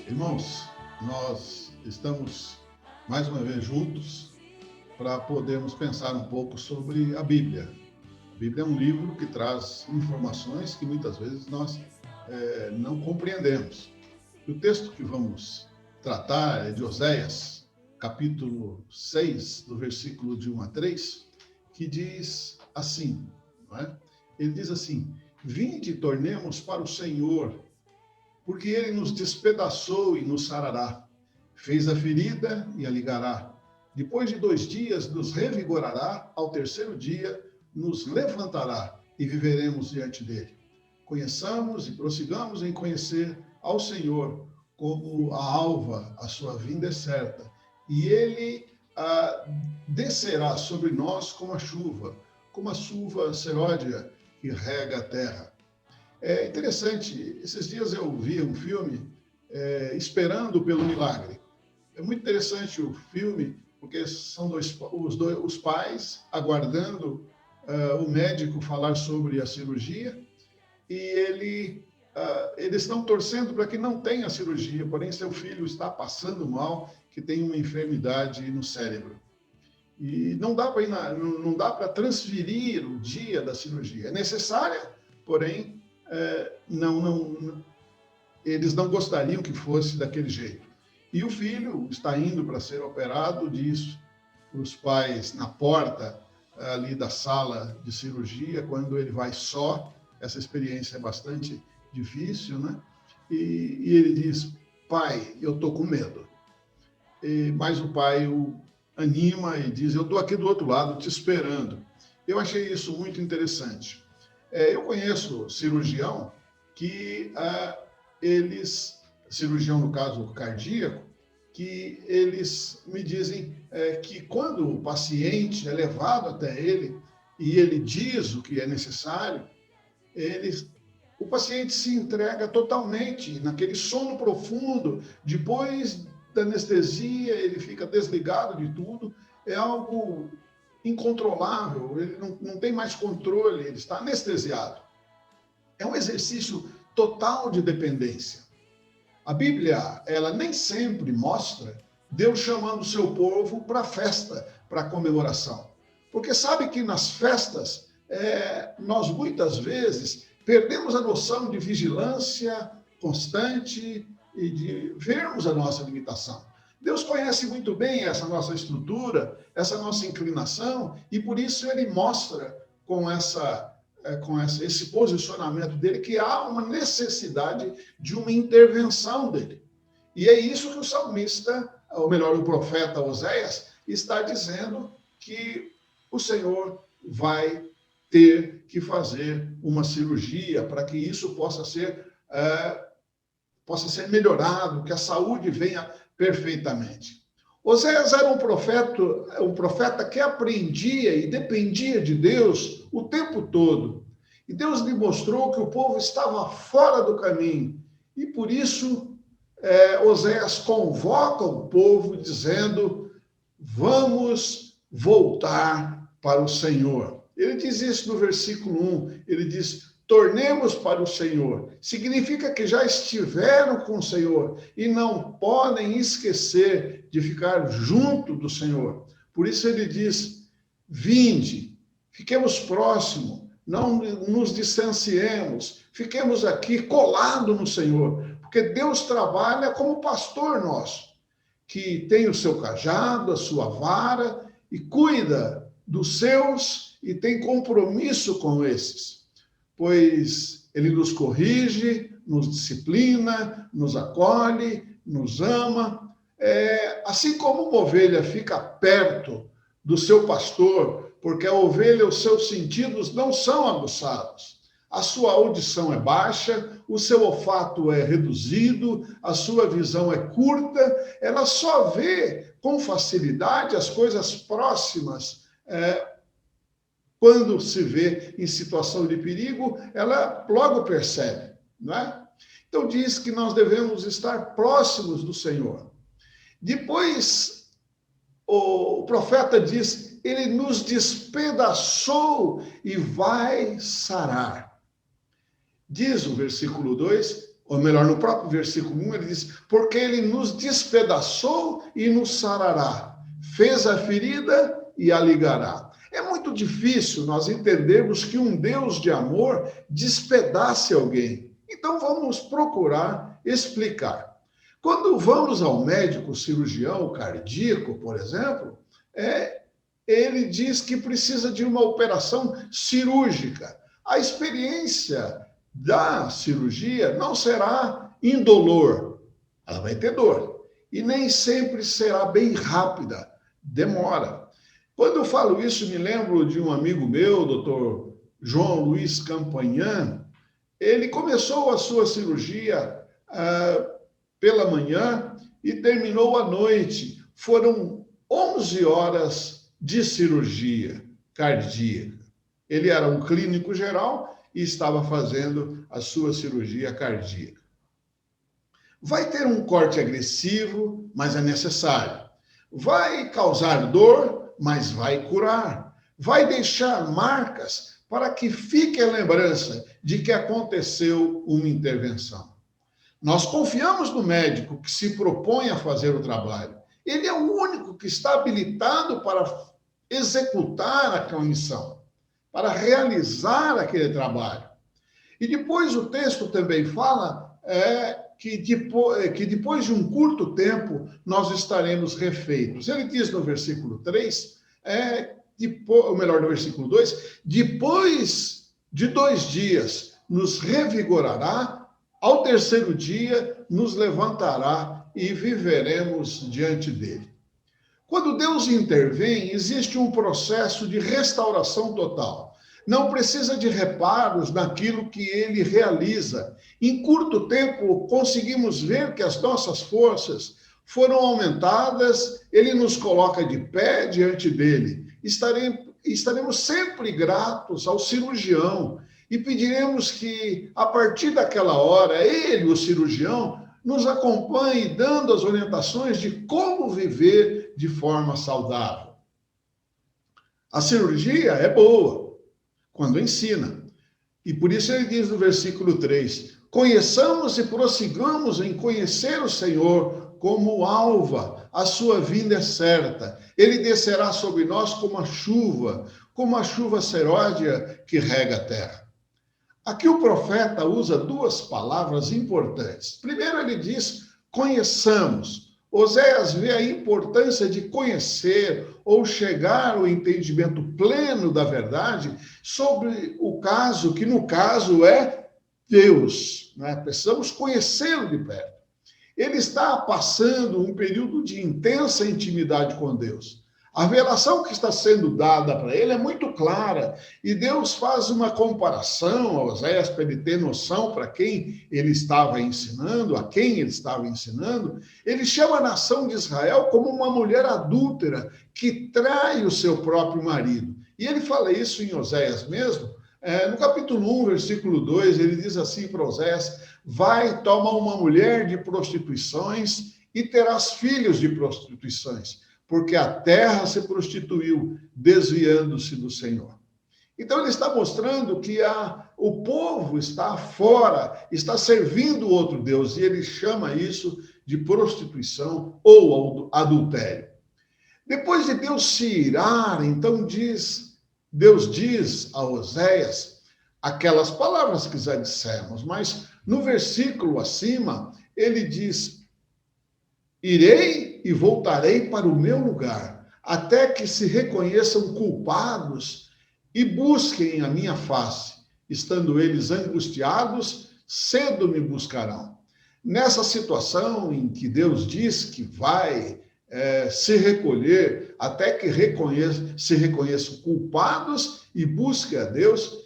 Irmãos, nós estamos mais uma vez juntos para podermos pensar um pouco sobre a Bíblia. A Bíblia é um livro que traz informações que muitas vezes nós não compreendemos. E o texto que vamos tratar é de Oséias, capítulo 6, do versículo de 1 a 3, que diz assim, não é? Ele diz assim: Vinde e tornemos para o Senhor, porque ele nos despedaçou e nos sarará. Fez a ferida e a ligará. Depois de 2 dias nos revigorará, ao terceiro dia nos levantará e viveremos diante dele. Conheçamos e prossigamos em conhecer ao Senhor, como a alva, a sua vinda é certa. E ele descerá sobre nós como a chuva seródia que rega a terra. É interessante, esses dias eu vi um filme, Esperando pelo Milagre. É muito interessante o filme, porque são os pais aguardando o médico falar sobre a cirurgia, e eles estão torcendo para que não tenha cirurgia, porém seu filho está passando mal, que tem uma enfermidade no cérebro. E não dá para transferir o dia da cirurgia. É necessária, porém, eles não gostariam que fosse daquele jeito. E o filho está indo para ser operado, diz os pais na porta ali da sala de cirurgia, quando ele vai só. Essa experiência é bastante difícil, né? E ele diz: pai, eu estou com medo. Mas o pai o anima e diz: eu estou aqui do outro lado te esperando. Eu achei isso muito interessante. Eu conheço cirurgião que cirurgião no caso cardíaco, que eles me dizem que quando o paciente é levado até ele e ele diz o que é necessário, o paciente se entrega totalmente naquele sono profundo. Depois da anestesia, ele fica desligado de tudo. É algo incontrolável, ele não tem mais controle, ele está anestesiado. É um exercício total de dependência. A Bíblia, ela nem sempre mostra Deus chamando o seu povo para festa, para comemoração. Porque sabe que nas festas, nós muitas vezes perdemos a noção de vigilância constante e de vermos a nossa limitação. Deus conhece muito bem essa nossa estrutura, essa nossa inclinação, e por isso ele mostra com esse posicionamento dele que há uma necessidade de uma intervenção dele. E é isso que o salmista, ou melhor, o profeta Oséias, está dizendo, que o Senhor vai ter que fazer uma cirurgia para que isso possa ser melhorado, que a saúde venha perfeitamente. Oséias era um profeta que aprendia e dependia de Deus o tempo todo. E Deus lhe mostrou que o povo estava fora do caminho. E por isso, Oséias convoca o povo dizendo: vamos voltar para o Senhor. Ele diz isso no versículo 1, ele diz: tornemos para o Senhor. Significa que já estiveram com o Senhor e não podem esquecer de ficar junto do Senhor. Por isso ele diz: vinde, fiquemos próximos, não nos distanciemos, fiquemos aqui colados no Senhor, porque Deus trabalha como pastor nosso, que tem o seu cajado, a sua vara e cuida dos seus e tem compromisso com esses. Pois ele nos corrige, nos disciplina, nos acolhe, nos ama. Assim como uma ovelha fica perto do seu pastor, porque a ovelha, os seus sentidos não são aguçados. A sua audição é baixa, o seu olfato é reduzido, a sua visão é curta, ela só vê com facilidade as coisas próximas. Quando se vê em situação de perigo, ela logo percebe, não é? Então diz que nós devemos estar próximos do Senhor. Depois, o profeta diz: ele nos despedaçou e vai sarar. Diz o versículo 2 ou melhor, no próprio versículo 1, ele diz: porque ele nos despedaçou e nos sarará, fez a ferida e a ligará. É muito difícil nós entendermos que um Deus de amor despedace alguém. Então vamos procurar explicar. Quando vamos ao médico cirurgião cardíaco, por exemplo, ele diz que precisa de uma operação cirúrgica. A experiência da cirurgia não será indolor, ela vai ter dor. E nem sempre será bem rápida, demora. Quando eu falo isso, me lembro de um amigo meu, doutor João Luiz Campanhã. Ele começou a sua cirurgia pela manhã e terminou à noite. Foram 11 horas de cirurgia cardíaca. Ele era um clínico geral e estava fazendo a sua cirurgia cardíaca. Vai ter um corte agressivo, mas é necessário. Vai causar dor, mas vai curar. Vai deixar marcas para que fique a lembrança de que aconteceu uma intervenção. Nós confiamos no médico que se propõe a fazer o trabalho. Ele é o único que está habilitado para executar aquela missão, para realizar aquele trabalho. E depois o texto também fala que depois de um curto tempo nós estaremos refeitos. Ele diz no versículo 3, ou melhor, no versículo 2, depois de 2 dias nos revigorará, ao terceiro dia nos levantará e viveremos diante dele. Quando Deus intervém, existe um processo de restauração total. Não precisa de reparos naquilo que ele realiza. Em curto tempo, conseguimos ver que as nossas forças foram aumentadas, ele nos coloca de pé diante dele. Estaremos sempre gratos ao cirurgião e pediremos que, a partir daquela hora, ele, o cirurgião, nos acompanhe dando as orientações de como viver de forma saudável. A cirurgia é boa quando ensina. E por isso ele diz no versículo 3, conheçamos e prossigamos em conhecer o Senhor como alva, a sua vinda é certa. Ele descerá sobre nós como a chuva seródia que rega a terra. Aqui o profeta usa 2 palavras importantes. Primeiro ele diz, conheçamos. Oséias vê a importância de conhecer ou chegar ao entendimento pleno da verdade sobre o caso, que no caso é Deus. Né? Precisamos conhecê-lo de perto. Ele está passando um período de intensa intimidade com Deus. A revelação que está sendo dada para ele é muito clara. E Deus faz uma comparação a Oséias para ele ter noção para quem ele estava ensinando, a quem ele estava ensinando. Ele chama a nação de Israel como uma mulher adúltera que trai o seu próprio marido. E ele fala isso em Oséias mesmo. No capítulo 1, versículo 2, ele diz assim para Oséias, vai, toma uma mulher de prostituições e terás filhos de prostituições, porque a terra se prostituiu, desviando-se do Senhor. Então ele está mostrando que o povo está fora, está servindo outro Deus, e ele chama isso de prostituição ou adultério. Depois de Deus se irar, então Deus diz a Oséias aquelas palavras que já dissemos, mas no versículo acima, ele diz, irei e voltarei para o meu lugar, até que se reconheçam culpados e busquem a minha face. Estando eles angustiados, cedo me buscarão. Nessa situação em que Deus diz que vai se recolher, até que se reconheçam culpados e busquem a Deus,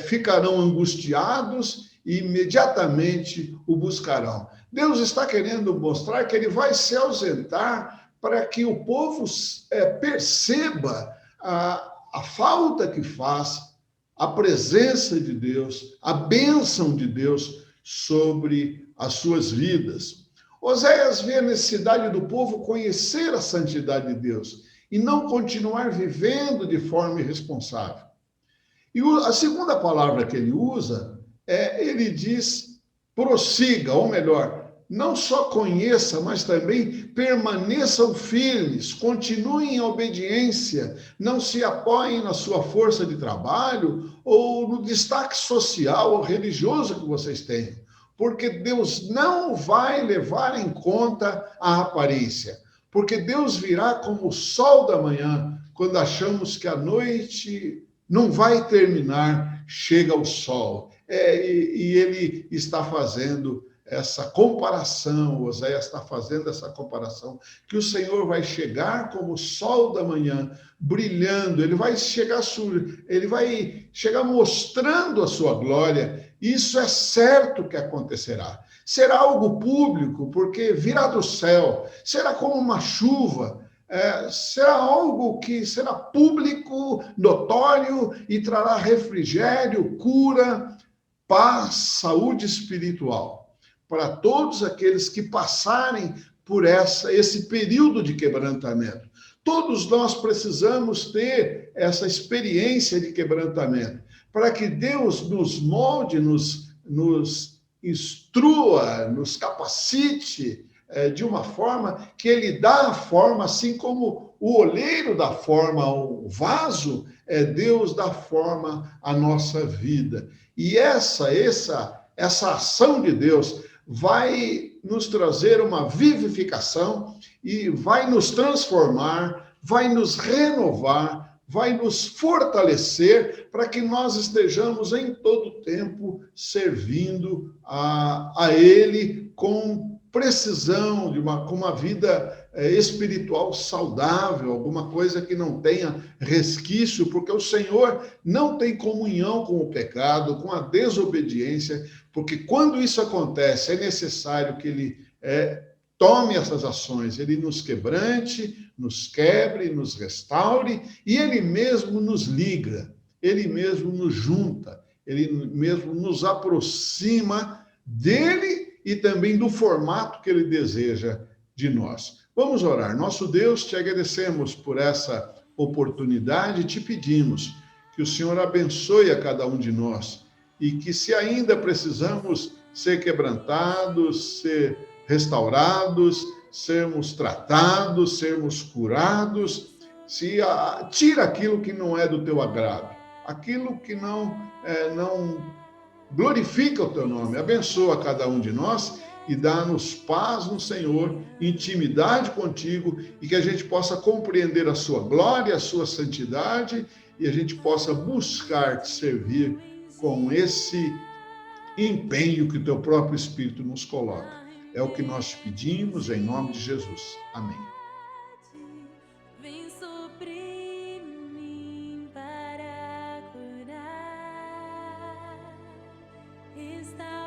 ficarão angustiados e imediatamente o buscarão. Deus está querendo mostrar que ele vai se ausentar para que o povo perceba a falta que faz, a presença de Deus, a bênção de Deus sobre as suas vidas. Oséias vê a necessidade do povo conhecer a santidade de Deus e não continuar vivendo de forma irresponsável. E a segunda palavra que ele usa, ele diz prossiga, ou melhor, não só conheça, mas também permaneçam firmes, continuem em obediência, não se apoiem na sua força de trabalho ou no destaque social ou religioso que vocês têm, porque Deus não vai levar em conta a aparência, porque Deus virá como o sol da manhã, quando achamos que a noite não vai terminar, chega o sol. E ele está fazendo essa comparação, Oséias está fazendo essa comparação, que o Senhor vai chegar como o sol da manhã, brilhando, ele vai chegar mostrando a sua glória. Isso é certo que acontecerá. Será algo público, porque virá do céu, será como uma chuva, será algo que será público, notório e trará refrigério, cura, paz, saúde espiritual para todos aqueles que passarem por esse período de quebrantamento. Todos nós precisamos ter essa experiência de quebrantamento para que Deus nos molde, nos instrua, nos capacite de uma forma que Ele dá a forma, assim como o oleiro dá forma ao vaso, Deus dá forma à nossa vida. E essa ação de Deus vai nos trazer uma vivificação e vai nos transformar, vai nos renovar, vai nos fortalecer para que nós estejamos em todo tempo servindo a Ele com precisão, com uma vida espiritual saudável, alguma coisa que não tenha resquício, porque o Senhor não tem comunhão com o pecado, com a desobediência, porque quando isso acontece, é necessário que Ele tome essas ações, Ele nos quebrante, nos quebre, nos restaure, e Ele mesmo nos liga, Ele mesmo nos junta, Ele mesmo nos aproxima dEle e também do formato que Ele deseja de nós. Vamos orar. Nosso Deus, te agradecemos por essa oportunidade e te pedimos que o Senhor abençoe a cada um de nós e que, se ainda precisamos ser quebrantados, ser restaurados, sermos tratados, sermos curados, tira aquilo que não é do teu agrado, aquilo que não glorifica o teu nome, abençoa cada um de nós e dá-nos paz no Senhor, intimidade contigo e que a gente possa compreender a sua glória, a sua santidade e a gente possa buscar te servir com esse empenho que o teu próprio Espírito nos coloca. É o que nós te pedimos em nome de Jesus. Amém. Vem sobre mim para curar. Está